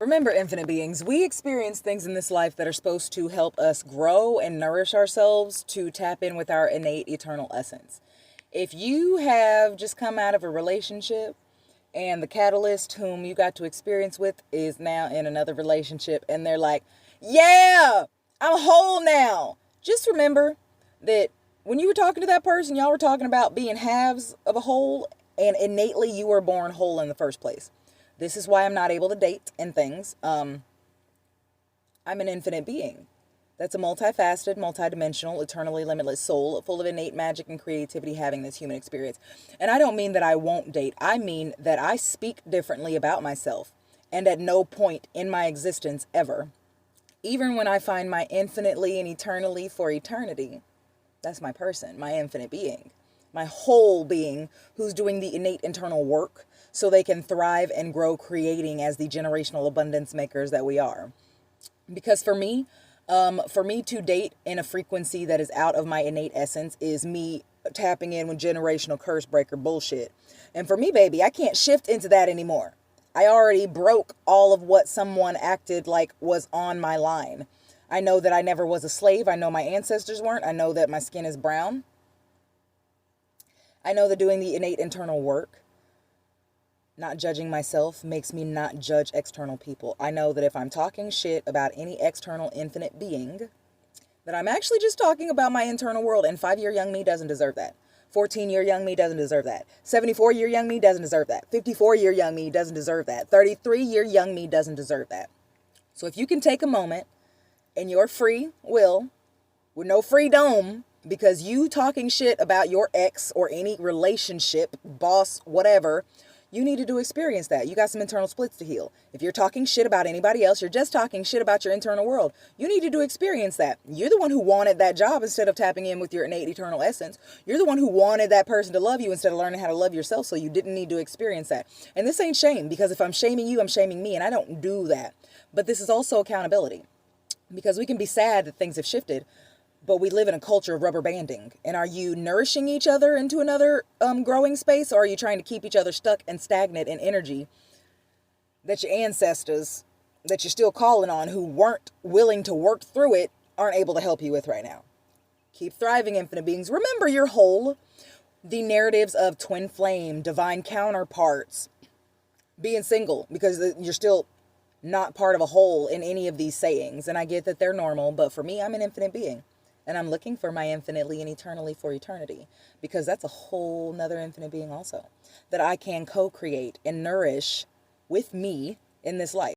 Remember, infinite beings, we experience things in this life that are supposed to help us grow and nourish ourselves to tap in with our innate eternal essence. If you have just come out of a relationship and the catalyst whom you got to experience with is now in another relationship and they're like, yeah, I'm whole now. Just remember that when you were talking to that person, y'all were talking about being halves of a whole, and innately you were born whole in the first place. This is why I'm not able to date and things. I'm an infinite being. That's a multifaceted, multidimensional, eternally limitless soul full of innate magic and creativity having this human experience. And I don't mean that I won't date. I mean that I speak differently about myself. And at no point in my existence ever, even when I find my infinitely and eternally for eternity, that's my person, my infinite being, my whole being who's doing the innate internal work so they can thrive and grow creating as the generational abundance makers that we are. Because for me to date in a frequency that is out of my innate essence is me tapping in with generational curse breaker bullshit. And for me, baby, I can't shift into that anymore. I already broke all of what someone acted like was on my line. I know that I never was a slave. I know my ancestors weren't. I know that my skin is brown. I know that doing the innate internal work, not judging myself, makes me not judge external people. I know that if I'm talking shit about any external infinite being, that I'm actually just talking about my internal world, and 5-year young me doesn't deserve that. 14-year young me doesn't deserve that. 74-year young me doesn't deserve that. 54-year young me doesn't deserve that. 33-year young me doesn't deserve that. So if you can take a moment in your free will, with no freedom, because you talking shit about your ex or any relationship, boss, whatever, you needed to experience that. You got some internal splits to heal. If you're talking shit about anybody else, you're just talking shit about your internal world. You needed to experience that. You're the one who wanted that job instead of tapping in with your innate eternal essence. You're the one who wanted that person to love you instead of learning how to love yourself, so you didn't need to experience that. And this ain't shame, because if I'm shaming you, I'm shaming me, and I don't do that. But this is also accountability, because we can be sad that things have shifted, but we live in a culture of rubber banding. And are you nourishing each other into another growing space, or are you trying to keep each other stuck and stagnant in energy that your ancestors, that you're still calling on, who weren't willing to work through it, aren't able to help you with right now? Keep thriving, infinite beings. Remember, you're whole. The narratives of twin flame, divine counterparts, being single, because you're still not part of a whole in any of these sayings. And I get that they're normal, but for me, I'm an infinite being. And I'm looking for my infinitely and eternally for eternity, because that's a whole nother infinite being also that I can co-create and nourish with me in this life.